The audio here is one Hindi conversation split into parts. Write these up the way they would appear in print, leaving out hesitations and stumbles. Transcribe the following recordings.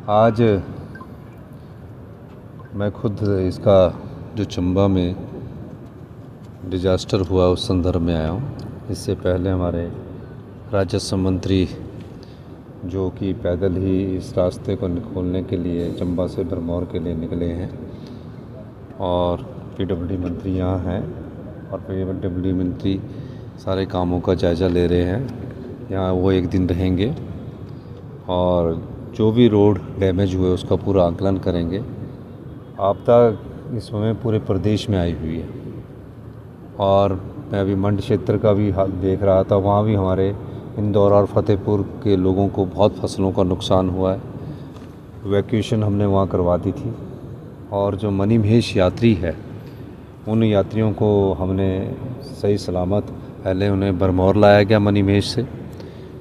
आज मैं खुद इसका जो चंबा में डिजास्टर हुआ उस संदर्भ में आया हूँ। इससे पहले हमारे राजस्व मंत्री जो कि पैदल ही इस रास्ते को खोलने के लिए चंबा से भरमौर के लिए निकले हैं और पीडब्ल्यूडी मंत्री यहाँ हैं और पीडब्ल्यूडी मंत्री सारे कामों का जायज़ा ले रहे हैं। यहाँ वो एक दिन रहेंगे और जो भी रोड डैमेज हुए उसका पूरा आकलन करेंगे। आपदा इस समय पूरे प्रदेश में आई हुई है और मैं अभी मंड क्षेत्र का भी हाल देख रहा था। वहाँ भी हमारे इंदौर और फतेहपुर के लोगों को बहुत फसलों का नुकसान हुआ है। इवैक्यूएशन हमने वहाँ करवा दी थी और जो मणिमहेश यात्री है उन यात्रियों को हमने सही सलामत पहले उन्हें भरमौर लाया गया मणिमहेश से।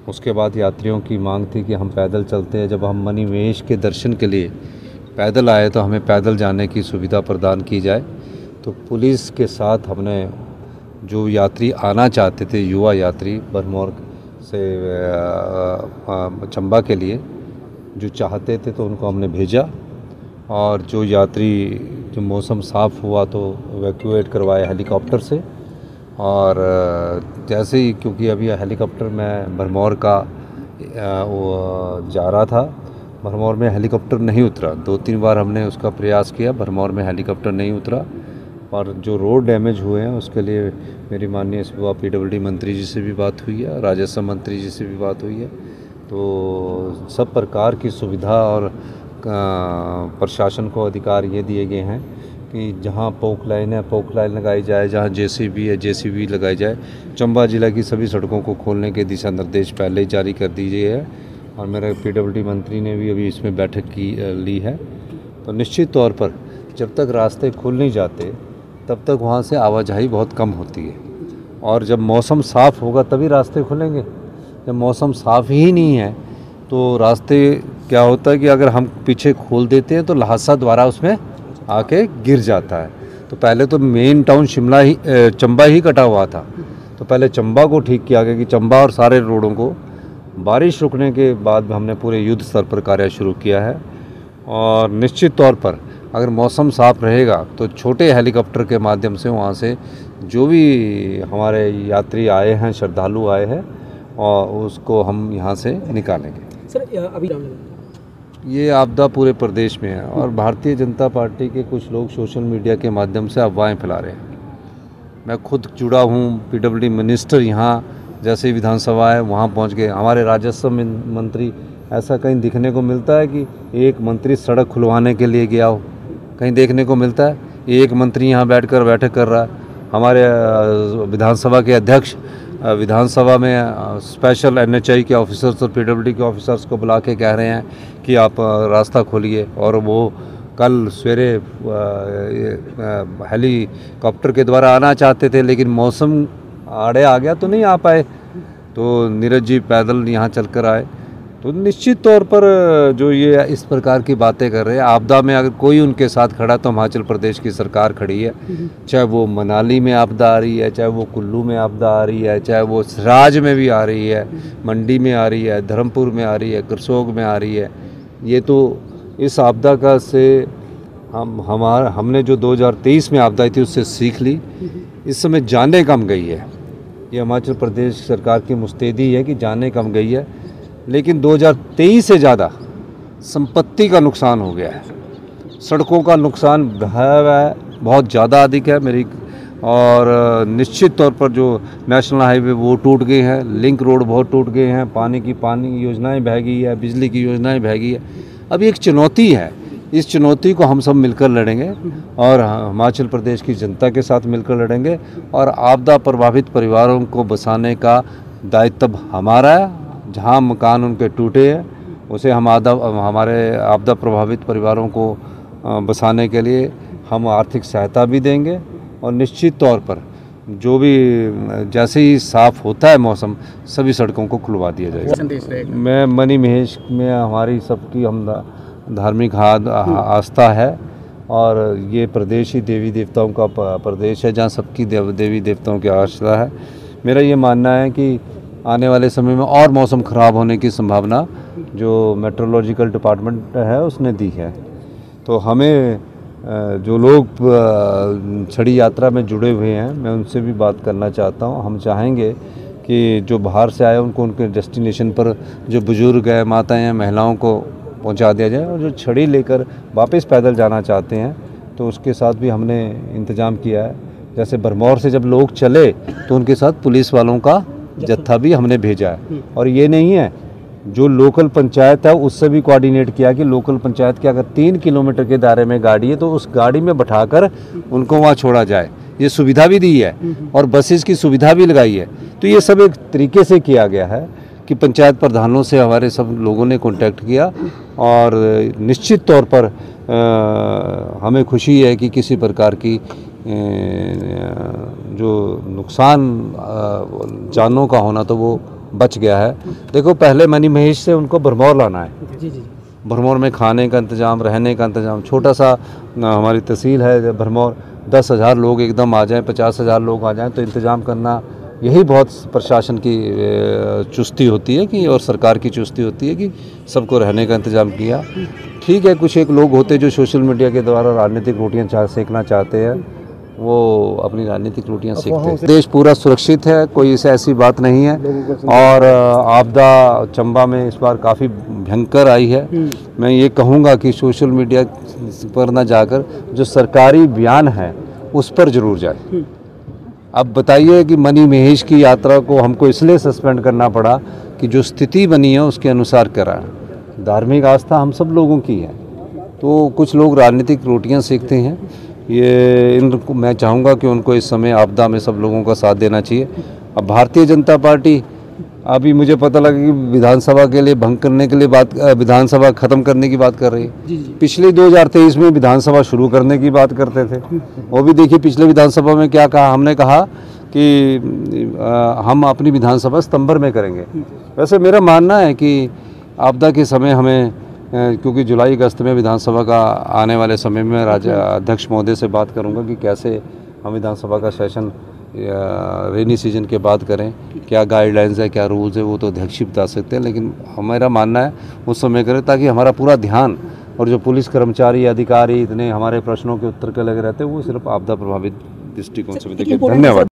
उसके बाद यात्रियों की मांग थी कि हम पैदल चलते हैं। जब हम मणिमहेश के दर्शन के लिए पैदल आए तो हमें पैदल जाने की सुविधा प्रदान की जाए। तो पुलिस के साथ हमने जो यात्री आना चाहते थे, युवा यात्री भरमौर से चंबा के लिए जो चाहते थे, तो उनको हमने भेजा और जो यात्री जो मौसम साफ़ हुआ तो इवैक्यूएट करवाए हेलीकॉप्टर से। और जैसे ही क्योंकि अभी हेलीकॉप्टर में भरमौर का वो जा रहा था, भरमौर में हेलीकॉप्टर नहीं उतरा। 2-3 बार हमने उसका प्रयास किया, भरमौर में हेलीकॉप्टर नहीं उतरा। और जो रोड डैमेज हुए हैं उसके लिए मेरी माननीय सुबह पीडब्ल्यूडी मंत्री जी से भी बात हुई है, राजस्व मंत्री जी से भी बात हुई है। तो सब प्रकार की सुविधा और प्रशासन को अधिकार ये दिए गए हैं कि जहाँ पोक लाइन है पोक लाइन लगाई जाए, जहाँ जेसीबी है जेसीबी लगाई जाए। चंबा जिला की सभी सड़कों को खोलने के दिशा निर्देश पहले ही जारी कर दीजिए है और मेरे पीडब्ल्यूडी मंत्री ने भी अभी इसमें बैठक ली है। तो निश्चित तौर पर जब तक रास्ते खुल नहीं जाते तब तक वहाँ से आवाजाही बहुत कम होती है और जब मौसम साफ़ होगा तभी रास्ते खुलेंगे। जब मौसम साफ़ ही नहीं है तो रास्ते क्या होता है कि अगर हम पीछे खोल देते हैं तो लहासा द्वारा उसमें आके गिर जाता है। तो पहले तो मेन टाउन चंबा ही कटा हुआ था, तो पहले चंबा को ठीक किया गया कि चंबा और सारे रोडों को बारिश रुकने के बाद हमने पूरे युद्ध स्तर पर कार्य शुरू किया है। और निश्चित तौर पर अगर मौसम साफ़ रहेगा तो छोटे हेलीकॉप्टर के माध्यम से वहाँ से जो भी हमारे यात्री आए हैं, श्रद्धालु आए हैं, और उसको हम यहाँ से निकालेंगे। सर अभी ये आपदा पूरे प्रदेश में है और भारतीय जनता पार्टी के कुछ लोग सोशल मीडिया के माध्यम से अफवाहें फैला रहे हैं। मैं खुद जुड़ा हूँ, पीडब्ल्यूडी मिनिस्टर यहाँ जैसे विधानसभा है वहाँ पहुँच गए। हमारे राजस्व मंत्री, ऐसा कहीं दिखने को मिलता है कि एक मंत्री सड़क खुलवाने के लिए गया हो? कहीं देखने को मिलता है? एक मंत्री यहाँ बैठकर बैठक कर रहा है। हमारे विधानसभा के अध्यक्ष विधानसभा में स्पेशल एनएचआई के ऑफिसर्स और पीडब्ल्यूडी के ऑफिसर्स को बुला के कह रहे हैं कि आप रास्ता खोलिए। और वो कल सवेरे हेलीकॉप्टर के द्वारा आना चाहते थे लेकिन मौसम आड़े आ गया तो नहीं आ पाए, तो नीरज जी पैदल यहाँ चलकर आए। तो निश्चित तौर पर जो ये इस प्रकार की बातें कर रहे हैं, आपदा में अगर कोई उनके साथ खड़ा तो हिमाचल प्रदेश की सरकार खड़ी है। चाहे वो मनाली में आपदा आ रही है, चाहे वो कुल्लू में आपदा आ रही है, चाहे वो सराज में भी आ रही है, मंडी में आ रही है, धर्मपुर में आ रही है, करसोग में आ रही है। ये तो इस आपदा का से हमने जो 2023 में आपदा आई थी उससे सीख ली। इस समय जानें कम गई है। ये हिमाचल प्रदेश सरकार की मुस्तैदी है कि जानें कम गई है, लेकिन 2023 से ज़्यादा संपत्ति का नुकसान हो गया है। सड़कों का नुकसान बहुत ज़्यादा अधिक है मेरी। और निश्चित तौर पर जो नेशनल हाईवे वो टूट गए हैं, लिंक रोड बहुत टूट गए हैं, पानी की योजनाएं बह गई है, बिजली की योजनाएं बह गई है। अब एक चुनौती है, इस चुनौती को हम सब मिलकर लड़ेंगे और हिमाचल प्रदेश की जनता के साथ मिलकर लड़ेंगे और आपदा प्रभावित परिवारों को बसाने का दायित्व हमारा है। जहाँ मकान उनके टूटे हैं उसे हम हमारे आपदा प्रभावित परिवारों को बसाने के लिए हम आर्थिक सहायता भी देंगे और निश्चित तौर पर जो भी जैसे ही साफ़ होता है मौसम सभी सड़कों को खुलवा दिया जाएगा। मैं मणिमहेश में हमारी सबकी हम धार्मिक आस्था है और ये प्रदेश ही देवी देवताओं का प्रदेश है जहाँ सबकी देवी देवताओं की आस्था है। मेरा ये मानना है कि आने वाले समय में और मौसम ख़राब होने की संभावना जो मेट्रोलॉजिकल डिपार्टमेंट है उसने दी है। तो हमें जो लोग छड़ी यात्रा में जुड़े हुए हैं, मैं उनसे भी बात करना चाहता हूं। हम चाहेंगे कि जो बाहर से आए उनको उनके डेस्टिनेशन पर, जो बुज़ुर्ग हैं, माताएं हैं, महिलाओं को पहुंचा दिया जाए, और जो छड़ी लेकर वापस पैदल जाना चाहते हैं तो उसके साथ भी हमने इंतज़ाम किया है। जैसे भरमौर से जब लोग चले तो उनके साथ पुलिस वालों का जत्था भी हमने भेजा है। और ये नहीं है, जो लोकल पंचायत है उससे भी कोऑर्डिनेट किया कि लोकल पंचायत के अगर 3 किलोमीटर के दायरे में गाड़ी है तो उस गाड़ी में बैठाकर उनको वहाँ छोड़ा जाए, ये सुविधा भी दी है और बसेस की सुविधा भी लगाई है। तो ये सब एक तरीके से किया गया है कि पंचायत प्रधानों से हमारे सब लोगों ने कांटेक्ट किया, और निश्चित तौर पर हमें खुशी है कि किसी प्रकार की जो नुकसान जानों का होना तो वो बच गया है। देखो, पहले मनी महेश से उनको भरमौर लाना है। जी। भरमौर में खाने का इंतज़ाम, रहने का इंतज़ाम, छोटा सा हमारी तहसील है भरमौर, 10,000 लोग एकदम आ जाएं, 50,000 लोग आ जाएं तो इंतज़ाम करना, यही बहुत प्रशासन की चुस्ती होती है कि, और सरकार की चुस्ती होती है कि सबको रहने का इंतज़ाम किया। ठीक है, कुछ एक लोग होते जो सोशल मीडिया के द्वारा राजनीतिक रोटियां सेकना चाहते हैं, वो अपनी राजनीतिक रोटियां सेकते हैं। देश पूरा सुरक्षित है, कोई ऐसी बात नहीं है। और आपदा चंबा में इस बार काफ़ी भयंकर आई है। मैं ये कहूँगा कि सोशल मीडिया पर ना जाकर जो सरकारी बयान है उस पर ज़रूर जाए। अब बताइए कि मनी महेश की यात्रा को हमको इसलिए सस्पेंड करना पड़ा कि जो स्थिति बनी है उसके अनुसार करा। धार्मिक आस्था हम सब लोगों की है, तो कुछ लोग राजनीतिक रोटियां सेकते हैं। ये इनको मैं चाहूँगा कि उनको इस समय आपदा में सब लोगों का साथ देना चाहिए। अब भारतीय जनता पार्टी, अभी मुझे पता लगा कि विधानसभा के लिए भंग करने के लिए विधानसभा ख़त्म करने की बात कर रही है। पिछले 2023 में विधानसभा शुरू करने की बात करते थे। वो भी देखिए पिछले विधानसभा में क्या कहा, हमने कहा कि हम अपनी विधानसभा सितंबर में करेंगे। वैसे मेरा मानना है कि आपदा के समय हमें, क्योंकि जुलाई अगस्त में विधानसभा का आने वाले समय में अध्यक्ष महोदय से बात करूंगा कि कैसे हम विधानसभा का सेशन रेनी सीजन के बाद करें, क्या गाइडलाइंस है, क्या रूल्स है, वो तो अध्यक्ष ही बता सकते हैं। लेकिन हमारा मानना है उस समय करें ताकि हमारा पूरा ध्यान, और जो पुलिस कर्मचारी अधिकारी इतने हमारे प्रश्नों के उत्तर के लगे रहते हैं वो सिर्फ आपदा प्रभावित दृष्टिकोण से। धन्यवाद।